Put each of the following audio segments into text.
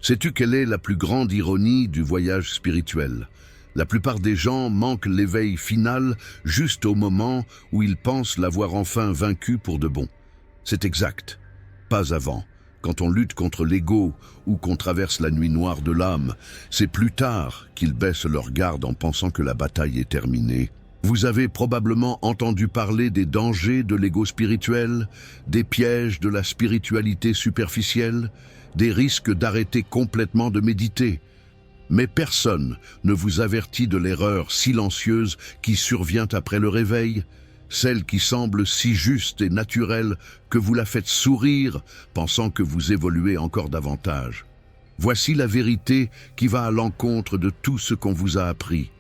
Sais-tu quelle est la plus grande ironie du voyage spirituel? La plupart des gens manquent l'éveil final juste au moment où ils pensent l'avoir enfin vaincu pour de bon. C'est exact. Pas avant. Quand on lutte contre l'ego ou qu'on traverse la nuit noire de l'âme, c'est plus tard qu'ils baissent leur garde en pensant que la bataille est terminée. Vous avez probablement entendu parler des dangers de l'ego spirituel, des pièges de la spiritualité superficielle, des risques d'arrêter complètement de méditer. Mais personne ne vous avertit de l'erreur silencieuse qui survient après le réveil, celle qui semble si juste et naturelle que vous la faites sourire, pensant que vous évoluez encore davantage. Voici la vérité qui va à l'encontre de tout ce qu'on vous a appris.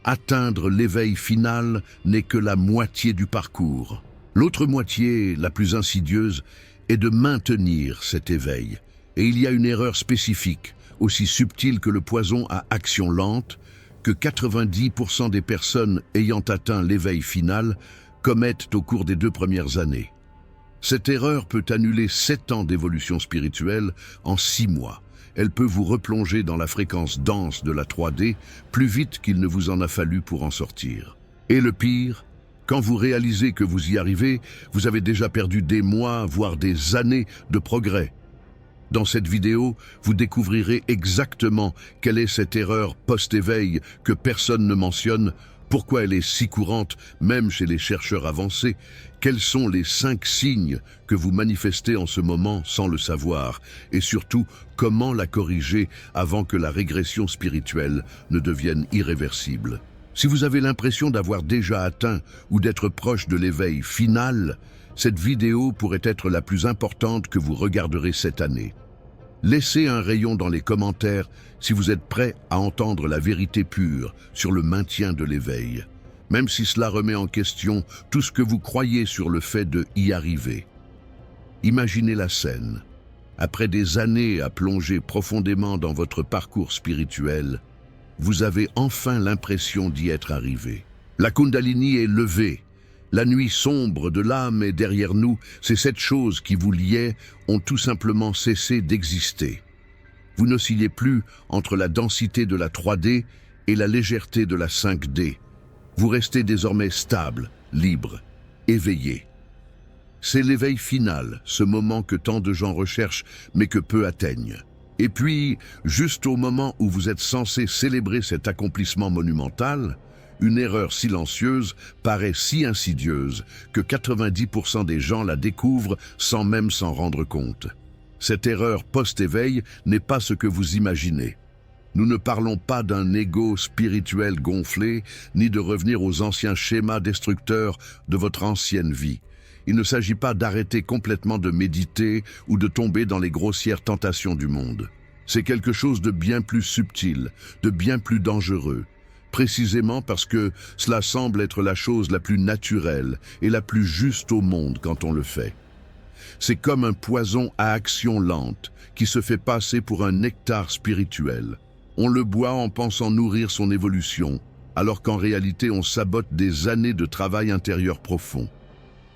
Atteindre l'éveil final n'est que la moitié du parcours. L'autre moitié, la plus insidieuse, est de maintenir cet éveil. Et il y a une erreur spécifique, aussi subtile que le poison à action lente, que 90% des personnes ayant atteint l'éveil final commettent au cours des 2 premières années. Cette erreur peut annuler 7 ans d'évolution spirituelle en 6 mois. Elle peut vous replonger dans la fréquence dense de la 3D plus vite qu'il ne vous en a fallu pour en sortir. Et le pire, quand vous réalisez que vous y arrivez, vous avez déjà perdu des mois, voire des années de progrès. Dans cette vidéo, vous découvrirez exactement quelle est cette erreur post-éveil que personne ne mentionne, pourquoi elle est si courante, même chez les chercheurs avancés, quels sont les 5 signes que vous manifestez en ce moment sans le savoir, et surtout, comment la corriger avant que la régression spirituelle ne devienne irréversible. Si vous avez l'impression d'avoir déjà atteint ou d'être proche de l'éveil final, cette vidéo pourrait être la plus importante que vous regarderez cette année. Laissez un rayon dans les commentaires si vous êtes prêt à entendre la vérité pure sur le maintien de l'éveil, même si cela remet en question tout ce que vous croyez sur le fait de y arriver. Imaginez la scène. Après des années à plonger profondément dans votre parcours spirituel, vous avez enfin l'impression d'y être arrivé. La Kundalini est levée. La nuit sombre de l'âme est derrière nous, ces 7 choses qui vous liaient ont tout simplement cessé d'exister. Vous n'oscillez plus entre la densité de la 3D et la légèreté de la 5D. Vous restez désormais stable, libre, éveillé. C'est l'éveil final, ce moment que tant de gens recherchent mais que peu atteignent. Et puis, juste au moment où vous êtes censé célébrer cet accomplissement monumental, une erreur silencieuse paraît si insidieuse que 90% des gens la découvrent sans même s'en rendre compte. Cette erreur post-éveil n'est pas ce que vous imaginez. Nous ne parlons pas d'un ego spirituel gonflé, ni de revenir aux anciens schémas destructeurs de votre ancienne vie. Il ne s'agit pas d'arrêter complètement de méditer ou de tomber dans les grossières tentations du monde. C'est quelque chose de bien plus subtil, de bien plus dangereux. Précisément parce que cela semble être la chose la plus naturelle et la plus juste au monde quand on le fait. C'est comme un poison à action lente qui se fait passer pour un nectar spirituel. On le boit en pensant nourrir son évolution, alors qu'en réalité on sabote des années de travail intérieur profond.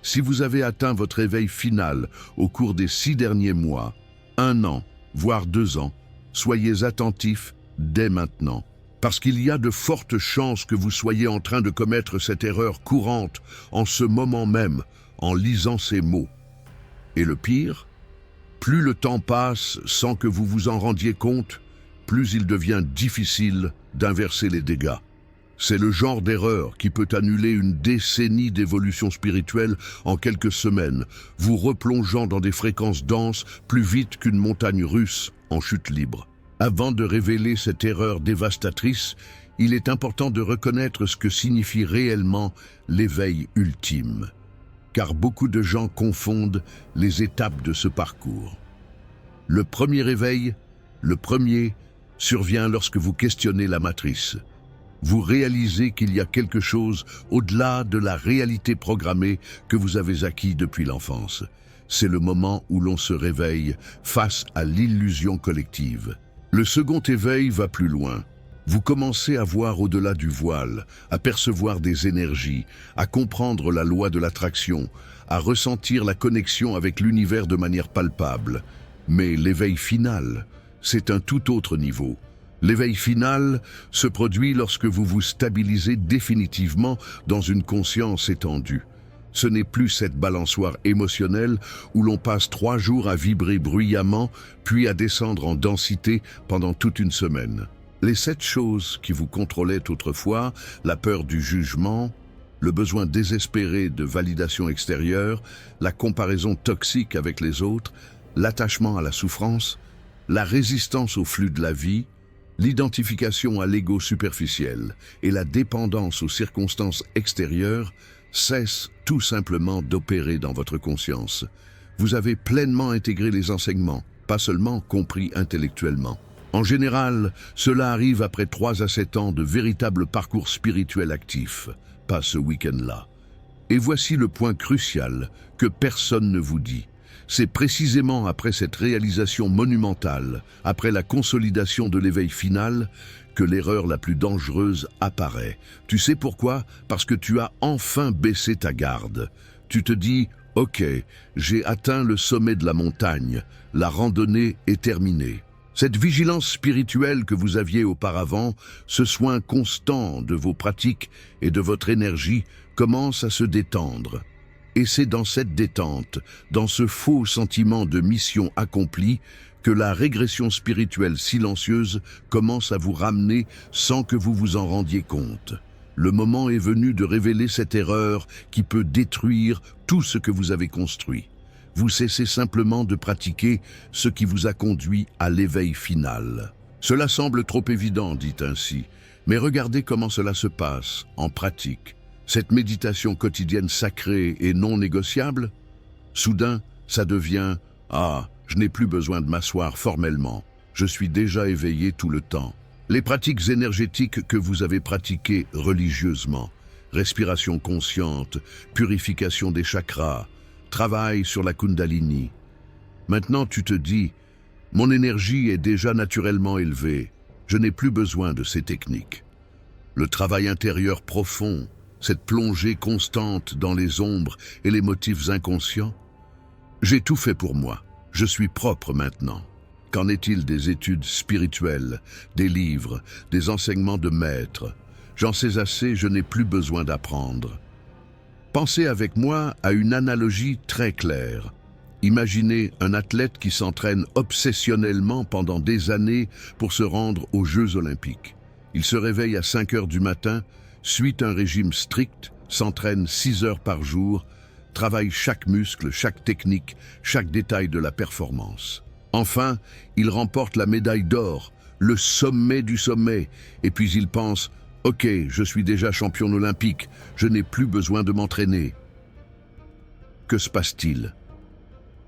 Si vous avez atteint votre éveil final au cours des 6 derniers mois, 1 an, voire 2 ans, soyez attentifs dès maintenant. Parce qu'il y a de fortes chances que vous soyez en train de commettre cette erreur courante en ce moment même, en lisant ces mots. Et le pire, plus le temps passe sans que vous vous en rendiez compte, plus il devient difficile d'inverser les dégâts. C'est le genre d'erreur qui peut annuler une décennie d'évolution spirituelle en quelques semaines, vous replongeant dans des fréquences denses plus vite qu'une montagne russe en chute libre. Avant de révéler cette erreur dévastatrice, il est important de reconnaître ce que signifie réellement l'éveil ultime. Car beaucoup de gens confondent les étapes de ce parcours. Le premier éveil, survient lorsque vous questionnez la matrice. Vous réalisez qu'il y a quelque chose au-delà de la réalité programmée que vous avez acquis depuis l'enfance. C'est le moment où l'on se réveille face à l'illusion collective. Le second éveil va plus loin. Vous commencez à voir au-delà du voile, à percevoir des énergies, à comprendre la loi de l'attraction, à ressentir la connexion avec l'univers de manière palpable. Mais l'éveil final, c'est un tout autre niveau. L'éveil final se produit lorsque vous vous stabilisez définitivement dans une conscience étendue. Ce n'est plus cette balançoire émotionnelle où l'on passe 3 jours à vibrer bruyamment, puis à descendre en densité pendant toute une semaine. Les 7 choses qui vous contrôlaient autrefois, la peur du jugement, le besoin désespéré de validation extérieure, la comparaison toxique avec les autres, l'attachement à la souffrance, la résistance au flux de la vie, l'identification à l'ego superficiel et la dépendance aux circonstances extérieures cessent tout simplement d'opérer dans votre conscience. Vous avez pleinement intégré les enseignements, pas seulement compris intellectuellement. En général, cela arrive après 3 à 7 ans de véritable parcours spirituel actif, pas ce week-end-là. Et voici le point crucial que personne ne vous dit. C'est précisément après cette réalisation monumentale, après la consolidation de l'éveil final, que l'erreur la plus dangereuse apparaît. Tu sais pourquoi? Parce que tu as enfin baissé ta garde. Tu te dis « Ok, j'ai atteint le sommet de la montagne, la randonnée est terminée ». Cette vigilance spirituelle que vous aviez auparavant, ce soin constant de vos pratiques et de votre énergie commence à se détendre. Et c'est dans cette détente, dans ce faux sentiment de mission accomplie, que la régression spirituelle silencieuse commence à vous ramener sans que vous vous en rendiez compte. Le moment est venu de révéler cette erreur qui peut détruire tout ce que vous avez construit. Vous cessez simplement de pratiquer ce qui vous a conduit à l'éveil final. Cela semble trop évident, dit ainsi, mais regardez comment cela se passe en pratique. Cette méditation quotidienne sacrée et non négociable, soudain, ça devient « Ah, je n'ai plus besoin de m'asseoir formellement, je suis déjà éveillé tout le temps ». Les pratiques énergétiques que vous avez pratiquées religieusement, respiration consciente, purification des chakras, travail sur la Kundalini. Maintenant tu te dis « Mon énergie est déjà naturellement élevée, je n'ai plus besoin de ces techniques ». Le travail intérieur profond, cette plongée constante dans les ombres et les motifs inconscients. J'ai tout fait pour moi, je suis propre maintenant. Qu'en est-il des études spirituelles, des livres, des enseignements de maîtres? J'en sais assez, je n'ai plus besoin d'apprendre. Pensez avec moi à une analogie très claire. Imaginez un athlète qui s'entraîne obsessionnellement pendant des années pour se rendre aux Jeux Olympiques. Il se réveille à 5 heures du matin, suit un régime strict, s'entraîne 6 heures par jour, travaille chaque muscle, chaque technique, chaque détail de la performance. Enfin, il remporte la médaille d'or, le sommet du sommet, et puis il pense « Ok, je suis déjà champion olympique, je n'ai plus besoin de m'entraîner ». Que se passe-t-il?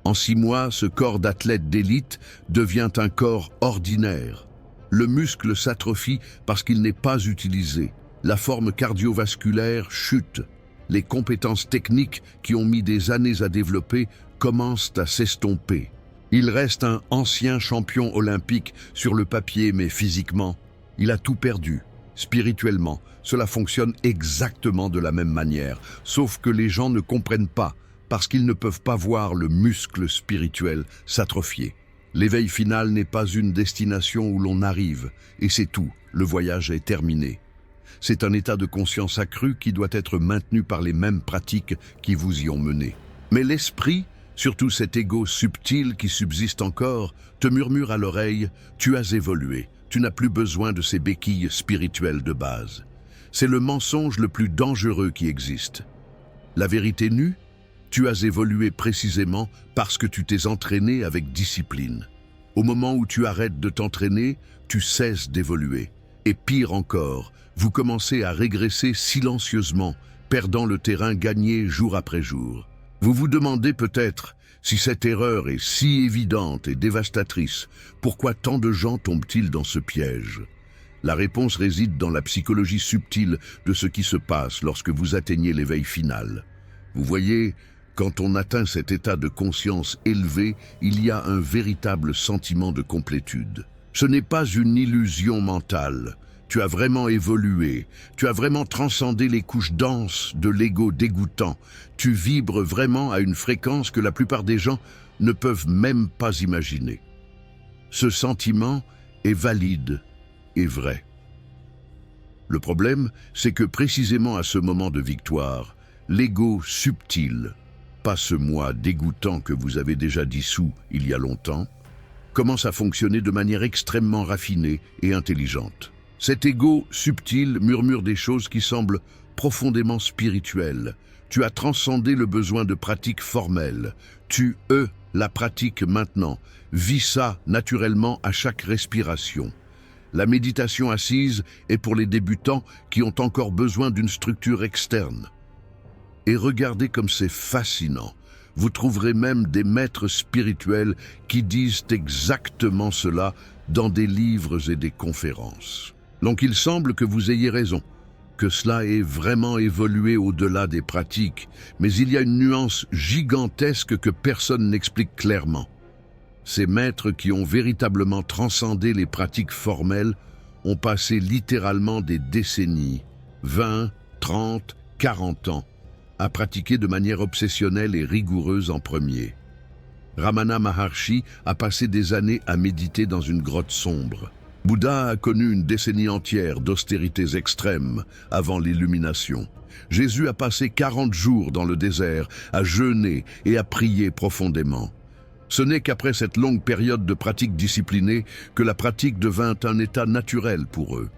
En 6 mois, ce corps d'athlète d'élite devient un corps ordinaire. Le muscle s'atrophie parce qu'il n'est pas utilisé. La forme cardiovasculaire chute. Les compétences techniques qui ont mis des années à développer commencent à s'estomper. Il reste un ancien champion olympique sur le papier, mais physiquement, il a tout perdu. Spirituellement, cela fonctionne exactement de la même manière, sauf que les gens ne comprennent pas, parce qu'ils ne peuvent pas voir le muscle spirituel s'atrophier. L'éveil final n'est pas une destination où l'on arrive, et c'est tout, le voyage est terminé. C'est un état de conscience accru qui doit être maintenu par les mêmes pratiques qui vous y ont mené. Mais l'esprit, surtout cet ego subtil qui subsiste encore, te murmure à l'oreille « Tu as évolué, tu n'as plus besoin de ces béquilles spirituelles de base ». C'est le mensonge le plus dangereux qui existe. La vérité nue, tu as évolué précisément parce que tu t'es entraîné avec discipline. Au moment où tu arrêtes de t'entraîner, tu cesses d'évoluer. Et pire encore, vous commencez à régresser silencieusement, perdant le terrain gagné jour après jour. Vous vous demandez peut-être, si cette erreur est si évidente et dévastatrice, pourquoi tant de gens tombent-ils dans ce piège? La réponse réside dans la psychologie subtile de ce qui se passe lorsque vous atteignez l'éveil final. Vous voyez, quand on atteint cet état de conscience élevé, il y a un véritable sentiment de complétude. Ce n'est pas une illusion mentale. Tu as vraiment évolué, tu as vraiment transcendé les couches denses de l'ego dégoûtant. Tu vibres vraiment à une fréquence que la plupart des gens ne peuvent même pas imaginer. Ce sentiment est valide et vrai. Le problème, c'est que précisément à ce moment de victoire, l'ego subtil, pas ce moi dégoûtant que vous avez déjà dissous il y a longtemps, commence à fonctionner de manière extrêmement raffinée et intelligente. Cet ego subtil murmure des choses qui semblent profondément spirituelles. Tu as transcendé le besoin de pratique formelle. Tu la pratique maintenant. Vis ça naturellement à chaque respiration. La méditation assise est pour les débutants qui ont encore besoin d'une structure externe. Et regardez comme c'est fascinant. Vous trouverez même des maîtres spirituels qui disent exactement cela dans des livres et des conférences. Donc il semble que vous ayez raison, que cela ait vraiment évolué au-delà des pratiques, mais il y a une nuance gigantesque que personne n'explique clairement. Ces maîtres qui ont véritablement transcendé les pratiques formelles ont passé littéralement des décennies, 20, 30, 40 ans, à pratiquer de manière obsessionnelle et rigoureuse en premier. Ramana Maharshi a passé des années à méditer dans une grotte sombre. Bouddha a connu une décennie entière d'austérités extrêmes avant l'illumination. Jésus a passé 40 jours dans le désert à jeûner et à prier profondément. Ce n'est qu'après cette longue période de pratique disciplinée que la pratique devint un état naturel pour eux.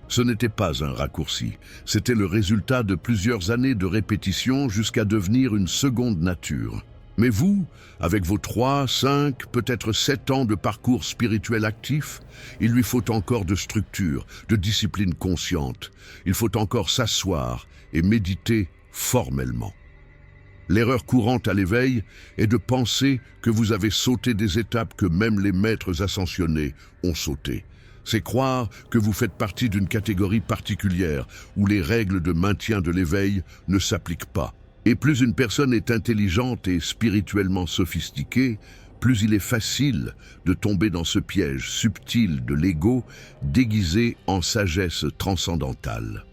Ce n'était pas un raccourci, c'était le résultat de plusieurs années de répétition jusqu'à devenir une seconde nature. Mais vous, avec vos 3, 5, peut-être 7 ans de parcours spirituel actif, il lui faut encore de structure, de discipline consciente. Il faut encore s'asseoir et méditer formellement. L'erreur courante à l'éveil est de penser que vous avez sauté des étapes que même les maîtres ascensionnés ont sautées. C'est croire que vous faites partie d'une catégorie particulière où les règles de maintien de l'éveil ne s'appliquent pas. Et plus une personne est intelligente et spirituellement sophistiquée, plus il est facile de tomber dans ce piège subtil de l'ego déguisé en sagesse transcendantale.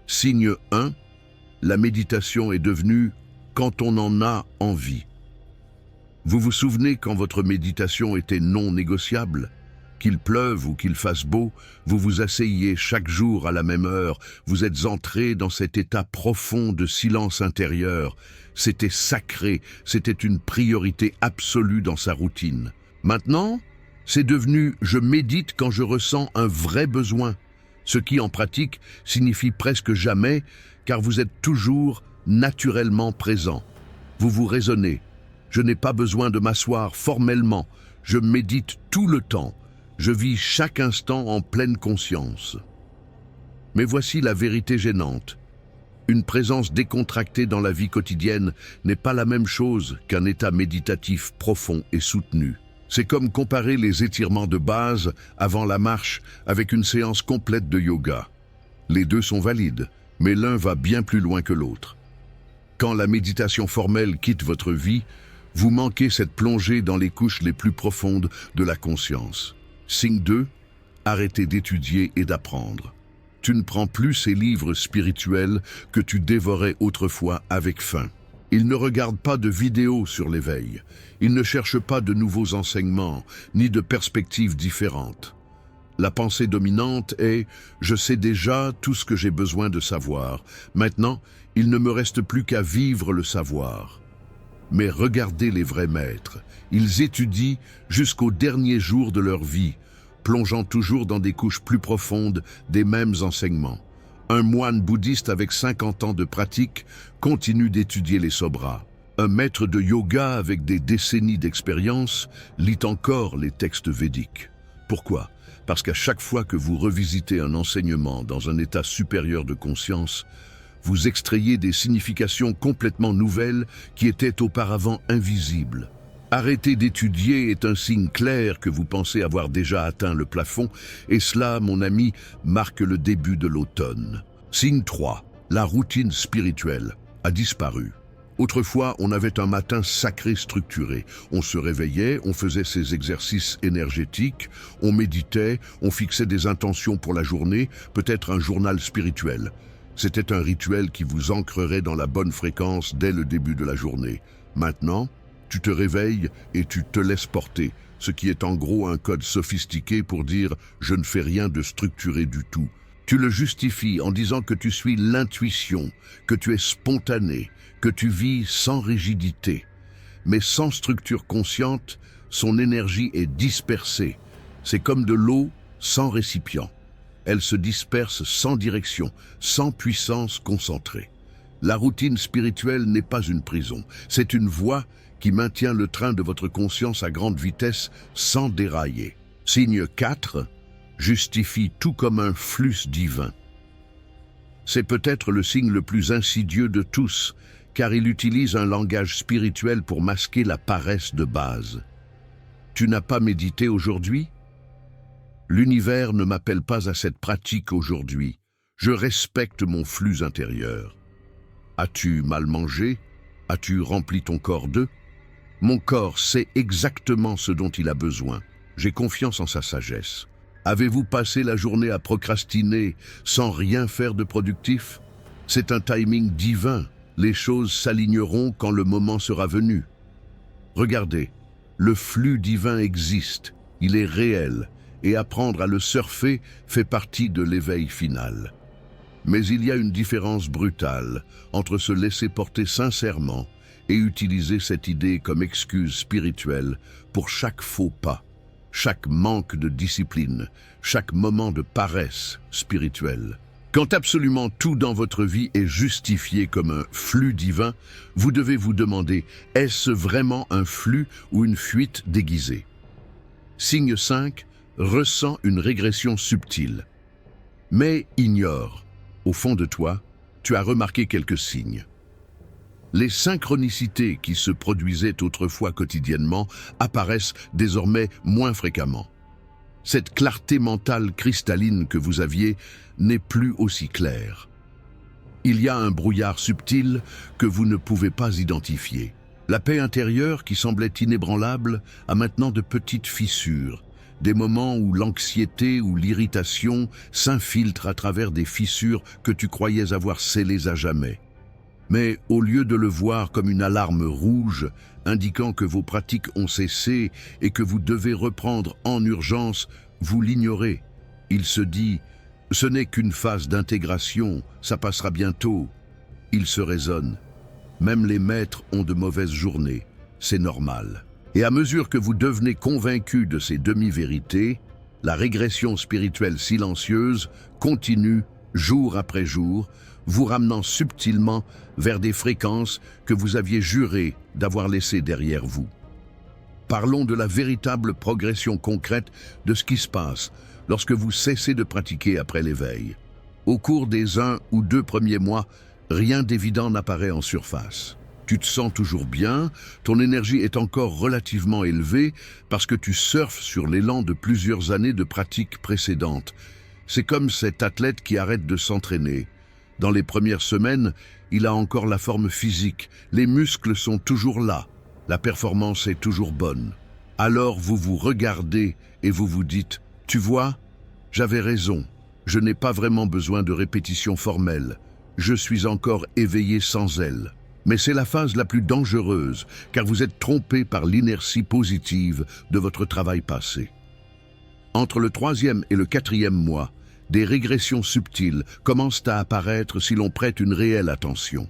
Signe 1, la méditation est devenue quand on en a envie. Vous vous souvenez quand votre méditation était non négociable ? Qu'il pleuve ou qu'il fasse beau, vous vous asseyez chaque jour à la même heure, vous êtes entré dans cet état profond de silence intérieur. C'était sacré, c'était une priorité absolue dans sa routine. Maintenant, c'est devenu « je médite quand je ressens un vrai besoin », ce qui en pratique signifie presque jamais, car vous êtes toujours naturellement présent. Vous vous raisonnez « je n'ai pas besoin de m'asseoir formellement, je médite tout le temps ». Je vis chaque instant en pleine conscience. Mais voici la vérité gênante. Une présence décontractée dans la vie quotidienne n'est pas la même chose qu'un état méditatif profond et soutenu. C'est comme comparer les étirements de base avant la marche avec une séance complète de yoga. Les deux sont valides, mais l'un va bien plus loin que l'autre. Quand la méditation formelle quitte votre vie, vous manquez cette plongée dans les couches les plus profondes de la conscience. Signe 2, arrêtez d'étudier et d'apprendre. Tu ne prends plus ces livres spirituels que tu dévorais autrefois avec faim. Ils ne regardent pas de vidéos sur l'éveil. Ils ne cherchent pas de nouveaux enseignements, ni de perspectives différentes. La pensée dominante est « je sais déjà tout ce que j'ai besoin de savoir. Maintenant, il ne me reste plus qu'à vivre le savoir. » Mais regardez les vrais maîtres. Ils étudient jusqu'au dernier jour de leur vie, plongeant toujours dans des couches plus profondes des mêmes enseignements. Un moine bouddhiste avec 50 ans de pratique continue d'étudier les sobras. Un maître de yoga avec des décennies d'expérience lit encore les textes védiques. Pourquoi ? Parce qu'à chaque fois que vous revisitez un enseignement dans un état supérieur de conscience, vous extrayez des significations complètement nouvelles qui étaient auparavant invisibles. Arrêter d'étudier est un signe clair que vous pensez avoir déjà atteint le plafond, et cela, mon ami, marque le début de l'automne. Signe 3. La routine spirituelle a disparu. Autrefois, on avait un matin sacré structuré. On se réveillait, on faisait ses exercices énergétiques, on méditait, on fixait des intentions pour la journée, peut-être un journal spirituel. C'était un rituel qui vous ancrerait dans la bonne fréquence dès le début de la journée. Maintenant, tu te réveilles et tu te laisses porter, ce qui est en gros un code sophistiqué pour dire « je ne fais rien de structuré du tout ». Tu le justifies en disant que tu suis l'intuition, que tu es spontané, que tu vis sans rigidité. Mais sans structure consciente, son énergie est dispersée. C'est comme de l'eau sans récipient. Elle se disperse sans direction, sans puissance concentrée. La routine spirituelle n'est pas une prison, c'est une voie qui maintient le train de votre conscience à grande vitesse sans dérailler. Signe 4, justifie tout comme un flux divin. C'est peut-être le signe le plus insidieux de tous, car il utilise un langage spirituel pour masquer la paresse de base. Tu n'as pas médité aujourd'hui? L'univers ne m'appelle pas à cette pratique aujourd'hui. Je respecte mon flux intérieur. As-tu mal mangé? As-tu rempli ton corps d'œufs? Mon corps sait exactement ce dont il a besoin. J'ai confiance en sa sagesse. Avez-vous passé la journée à procrastiner sans rien faire de productif? C'est un timing divin. Les choses s'aligneront quand le moment sera venu. Regardez, le flux divin existe, il est réel, et apprendre à le surfer fait partie de l'éveil final. Mais il y a une différence brutale entre se laisser porter sincèrement et utiliser cette idée comme excuse spirituelle pour chaque faux pas, chaque manque de discipline, chaque moment de paresse spirituelle. Quand absolument tout dans votre vie est justifié comme un flux divin, vous devez vous demander, est-ce vraiment un flux ou une fuite déguisée? Signe 5, ressent une régression subtile. Mais ignore, au fond de toi, tu as remarqué quelques signes. Les synchronicités qui se produisaient autrefois quotidiennement apparaissent désormais moins fréquemment. Cette clarté mentale cristalline que vous aviez n'est plus aussi claire. Il y a un brouillard subtil que vous ne pouvez pas identifier. La paix intérieure qui semblait inébranlable a maintenant de petites fissures, des moments où l'anxiété ou l'irritation s'infiltrent à travers des fissures que tu croyais avoir scellées à jamais. Mais au lieu de le voir comme une alarme rouge, indiquant que vos pratiques ont cessé et que vous devez reprendre en urgence, vous l'ignorez. Il se dit « ce n'est qu'une phase d'intégration, ça passera bientôt ». Il se raisonne. Même les maîtres ont de mauvaises journées, c'est normal. Et à mesure que vous devenez convaincu de ces demi-vérités, la régression spirituelle silencieuse continue jour après jour, vous ramenant subtilement vers des fréquences que vous aviez juré d'avoir laissées derrière vous. Parlons de la véritable progression concrète de ce qui se passe lorsque vous cessez de pratiquer après l'éveil. Au cours des 1 ou 2 premiers mois, rien d'évident n'apparaît en surface. Tu te sens toujours bien, ton énergie est encore relativement élevée parce que tu surfes sur l'élan de plusieurs années de pratiques précédentes. C'est comme cet athlète qui arrête de s'entraîner. Dans les premières semaines, il a encore la forme physique, les muscles sont toujours là, la performance est toujours bonne. Alors vous vous regardez et vous vous dites « Tu vois, j'avais raison, je n'ai pas vraiment besoin de répétitions formelles, je suis encore éveillé sans elles. » Mais c'est la phase la plus dangereuse, car vous êtes trompé par l'inertie positive de votre travail passé. Entre le 3e et le 4e mois, des régressions subtiles commencent à apparaître si l'on prête une réelle attention.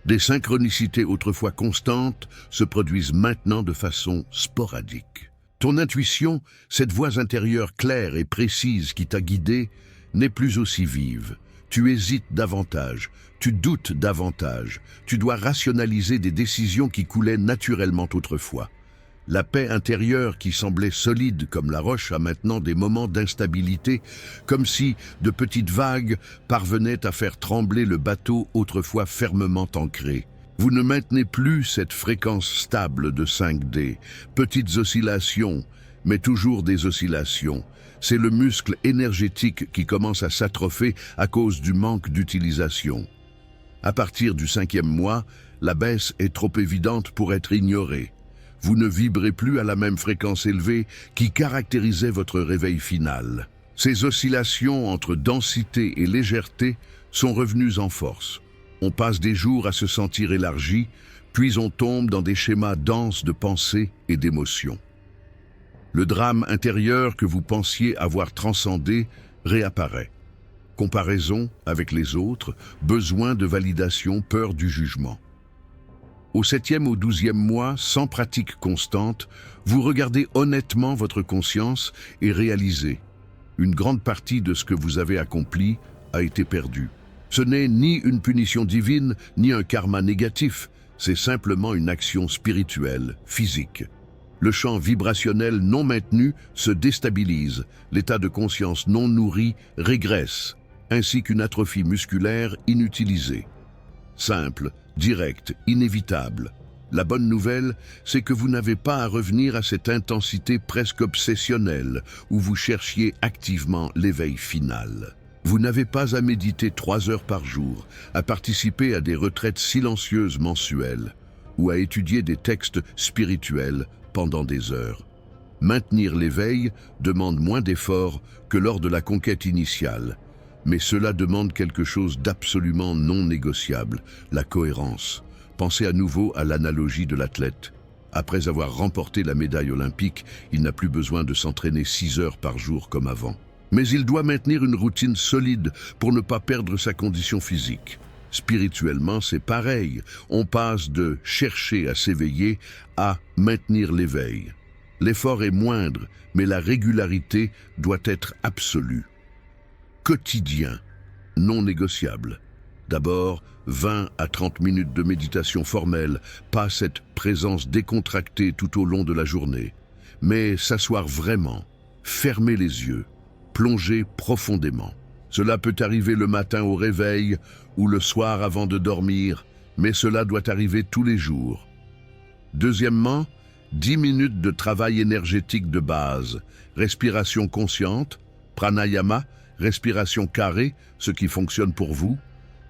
Des synchronicités autrefois constantes se produisent maintenant de façon sporadique. Ton intuition, cette voix intérieure claire et précise qui t'a guidé, n'est plus aussi vive. Tu hésites davantage, tu doutes davantage, tu dois rationaliser des décisions qui coulaient naturellement autrefois. La paix intérieure qui semblait solide comme la roche a maintenant des moments d'instabilité, comme si de petites vagues parvenaient à faire trembler le bateau autrefois fermement ancré. Vous ne maintenez plus cette fréquence stable de 5D, petites oscillations, mais toujours des oscillations. C'est le muscle énergétique qui commence à s'atropher à cause du manque d'utilisation. À partir du 5e mois, la baisse est trop évidente pour être ignorée. Vous ne vibrez plus à la même fréquence élevée qui caractérisait votre réveil final. Ces oscillations entre densité et légèreté sont revenues en force. On passe des jours à se sentir élargi, puis on tombe dans des schémas denses de pensée et d'émotions. Le drame intérieur que vous pensiez avoir transcendé réapparaît. Comparaison avec les autres, besoin de validation, peur du jugement. Au 7e ou 12e mois, sans pratique constante, vous regardez honnêtement votre conscience et réalisez: une grande partie de ce que vous avez accompli a été perdue. Ce n'est ni une punition divine, ni un karma négatif, c'est simplement une action spirituelle, physique. Le champ vibrationnel non maintenu se déstabilise, l'état de conscience non nourri régresse, ainsi qu'une atrophie musculaire inutilisée. Simple, direct, inévitable. La bonne nouvelle, c'est que vous n'avez pas à revenir à cette intensité presque obsessionnelle où vous cherchiez activement l'éveil final. Vous n'avez pas à méditer 3 heures par jour, à participer à des retraites silencieuses mensuelles ou à étudier des textes spirituels pendant des heures. Maintenir l'éveil demande moins d'efforts que lors de la conquête initiale, mais cela demande quelque chose d'absolument non négociable, la cohérence. Pensez à nouveau à l'analogie de l'athlète. Après avoir remporté la médaille olympique, il n'a plus besoin de s'entraîner 6 heures par jour comme avant. Mais il doit maintenir une routine solide pour ne pas perdre sa condition physique. Spirituellement, c'est pareil. On passe de chercher à s'éveiller à maintenir l'éveil. L'effort est moindre, mais la régularité doit être absolue. Quotidien, non négociable. D'abord, 20 à 30 minutes de méditation formelle, pas cette présence décontractée tout au long de la journée. Mais s'asseoir vraiment, fermer les yeux, plonger profondément. Cela peut arriver le matin au réveil ou le soir avant de dormir, mais cela doit arriver tous les jours. Deuxièmement, 10 minutes de travail énergétique de base, respiration consciente, pranayama, respiration carrée, ce qui fonctionne pour vous,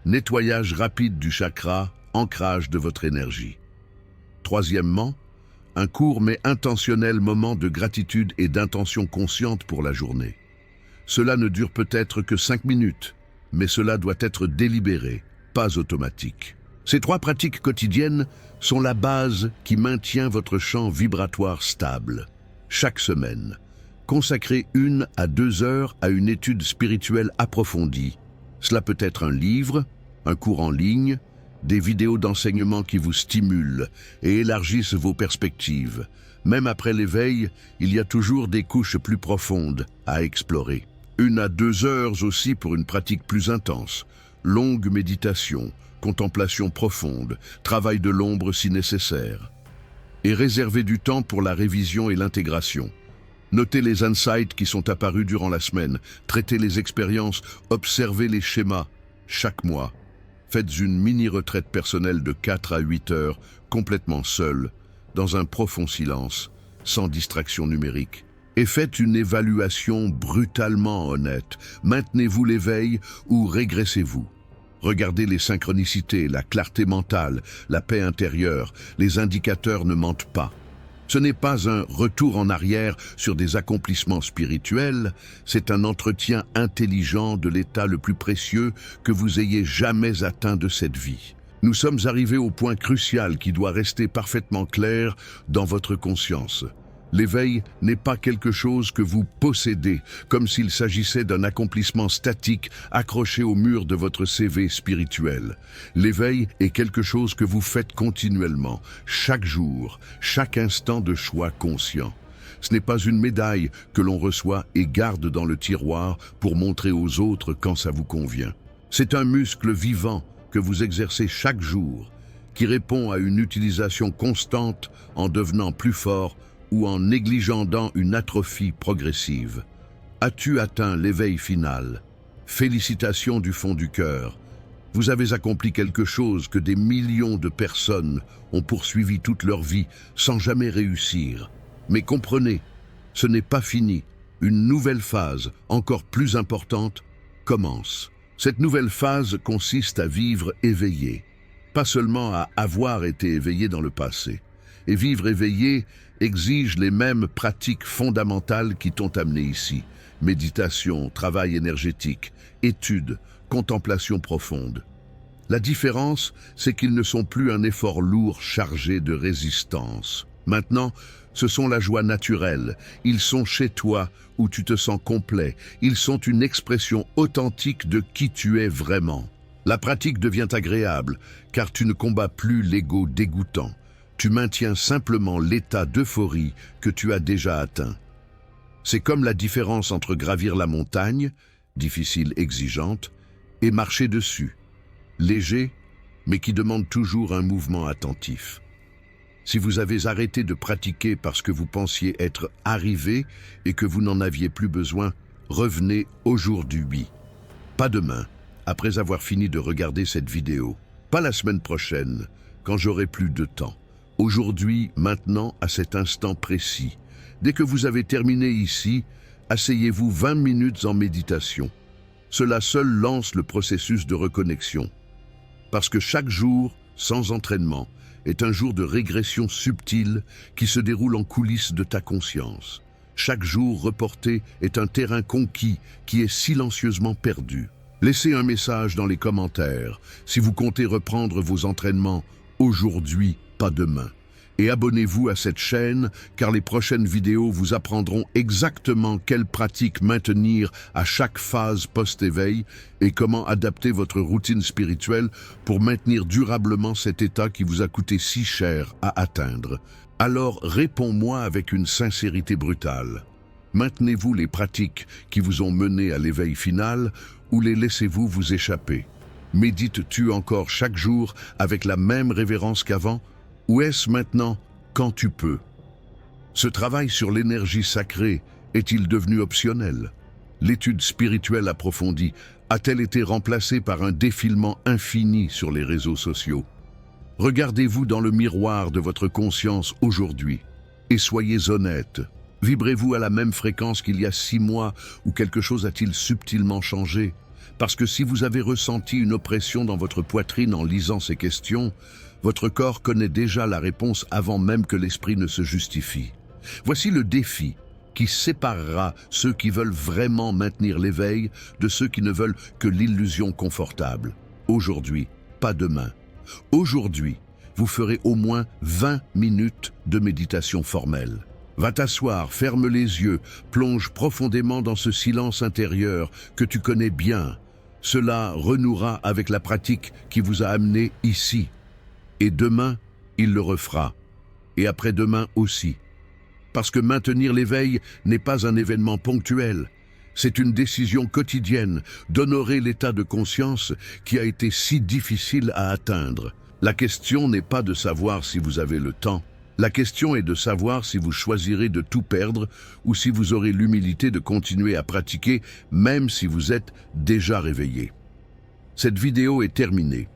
nettoyage rapide du chakra, ancrage de votre énergie. Troisièmement, un court mais intentionnel moment de gratitude et d'intention consciente pour la journée. Cela ne dure peut-être que 5 minutes, mais cela doit être délibéré, pas automatique. Ces 3 pratiques quotidiennes sont la base qui maintient votre champ vibratoire stable. Chaque semaine, consacrez 1 à 2 heures à une étude spirituelle approfondie. Cela peut être un livre, un cours en ligne, des vidéos d'enseignement qui vous stimulent et élargissent vos perspectives. Même après l'éveil, il y a toujours des couches plus profondes à explorer. 1 à 2 heures aussi pour une pratique plus intense. Longue méditation, contemplation profonde, travail de l'ombre si nécessaire. Et réservez du temps pour la révision et l'intégration. Notez les insights qui sont apparus durant la semaine, traitez les expériences, observez les schémas. Chaque mois, faites une mini-retraite personnelle de 4 à 8 heures, complètement seul, dans un profond silence, sans distraction numérique. Et faites une évaluation brutalement honnête. Maintenez-vous l'éveil ou régressez-vous? Regardez les synchronicités, la clarté mentale, la paix intérieure. Les indicateurs ne mentent pas. Ce n'est pas un retour en arrière sur des accomplissements spirituels, c'est un entretien intelligent de l'état le plus précieux que vous ayez jamais atteint de cette vie. Nous sommes arrivés au point crucial qui doit rester parfaitement clair dans votre conscience. L'éveil n'est pas quelque chose que vous possédez, comme s'il s'agissait d'un accomplissement statique accroché au mur de votre CV spirituel. L'éveil est quelque chose que vous faites continuellement, chaque jour, chaque instant de choix conscient. Ce n'est pas une médaille que l'on reçoit et garde dans le tiroir pour montrer aux autres quand ça vous convient. C'est un muscle vivant que vous exercez chaque jour, qui répond à une utilisation constante en devenant plus fort ou en négligeant une atrophie progressive. As-tu atteint l'éveil final? Félicitations du fond du cœur. Vous avez accompli quelque chose que des millions de personnes ont poursuivi toute leur vie sans jamais réussir. Mais comprenez, ce n'est pas fini. Une nouvelle phase, encore plus importante, commence. Cette nouvelle phase consiste à vivre éveillé, pas seulement à avoir été éveillé dans le passé. Et vivre éveillé exige les mêmes pratiques fondamentales qui t'ont amené ici. Méditation, travail énergétique, étude, contemplation profonde. La différence, c'est qu'ils ne sont plus un effort lourd chargé de résistance. Maintenant, ce sont la joie naturelle. Ils sont chez toi où tu te sens complet. Ils sont une expression authentique de qui tu es vraiment. La pratique devient agréable car tu ne combats plus l'ego dégoûtant. Tu maintiens simplement l'état d'euphorie que tu as déjà atteint. C'est comme la différence entre gravir la montagne, difficile, exigeante, et marcher dessus, léger, mais qui demande toujours un mouvement attentif. Si vous avez arrêté de pratiquer parce que vous pensiez être arrivé et que vous n'en aviez plus besoin, revenez aujourd'hui. Pas demain, après avoir fini de regarder cette vidéo. Pas la semaine prochaine, quand j'aurai plus de temps. Aujourd'hui, maintenant, à cet instant précis. Dès que vous avez terminé ici, asseyez-vous 20 minutes en méditation. Cela seul lance le processus de reconnexion. Parce que chaque jour, sans entraînement, est un jour de régression subtile qui se déroule en coulisses de ta conscience. Chaque jour reporté est un terrain conquis qui est silencieusement perdu. Laissez un message dans les commentaires si vous comptez reprendre vos entraînements aujourd'hui, pas demain. Et abonnez-vous à cette chaîne car les prochaines vidéos vous apprendront exactement quelles pratiques maintenir à chaque phase post-éveil et comment adapter votre routine spirituelle pour maintenir durablement cet état qui vous a coûté si cher à atteindre. Alors réponds-moi avec une sincérité brutale. Maintenez-vous les pratiques qui vous ont mené à l'éveil final ou les laissez-vous vous échapper? Médites-tu encore chaque jour avec la même révérence qu'avant? Ou est-ce maintenant quand tu peux? Ce travail sur l'énergie sacrée est-il devenu optionnel? L'étude spirituelle approfondie a-t-elle été remplacée par un défilement infini sur les réseaux sociaux? Regardez-vous dans le miroir de votre conscience aujourd'hui et soyez honnête. Vibrez-vous à la même fréquence qu'il y a 6 mois ou quelque chose a-t-il subtilement changé? Parce que si vous avez ressenti une oppression dans votre poitrine en lisant ces questions, votre corps connaît déjà la réponse avant même que l'esprit ne se justifie. Voici le défi qui séparera ceux qui veulent vraiment maintenir l'éveil de ceux qui ne veulent que l'illusion confortable. Aujourd'hui, pas demain. Aujourd'hui, vous ferez au moins 20 minutes de méditation formelle. Va t'asseoir, ferme les yeux, plonge profondément dans ce silence intérieur que tu connais bien. Cela renouera avec la pratique qui vous a amené ici. Et demain, il le refera. Et après-demain aussi. Parce que maintenir l'éveil n'est pas un événement ponctuel. C'est une décision quotidienne d'honorer l'état de conscience qui a été si difficile à atteindre. La question n'est pas de savoir si vous avez le temps. La question est de savoir si vous choisirez de tout perdre ou si vous aurez l'humilité de continuer à pratiquer même si vous êtes déjà réveillé. Cette vidéo est terminée.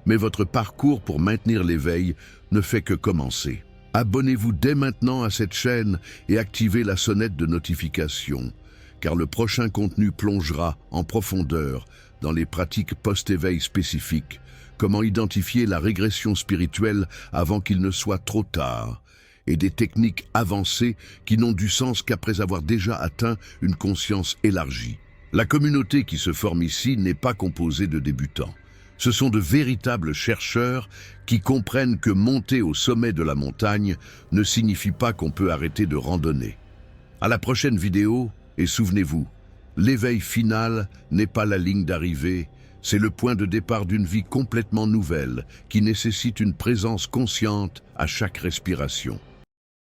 Mais votre parcours pour maintenir l'éveil ne fait que commencer. Abonnez-vous dès maintenant à cette chaîne et activez la sonnette de notification, car le prochain contenu plongera en profondeur dans les pratiques post-éveil spécifiques, comment identifier la régression spirituelle avant qu'il ne soit trop tard, et des techniques avancées qui n'ont du sens qu'après avoir déjà atteint une conscience élargie. La communauté qui se forme ici n'est pas composée de débutants. Ce sont de véritables chercheurs qui comprennent que monter au sommet de la montagne ne signifie pas qu'on peut arrêter de randonner. À la prochaine vidéo, et souvenez-vous, l'éveil final n'est pas la ligne d'arrivée, c'est le point de départ d'une vie complètement nouvelle qui nécessite une présence consciente à chaque respiration.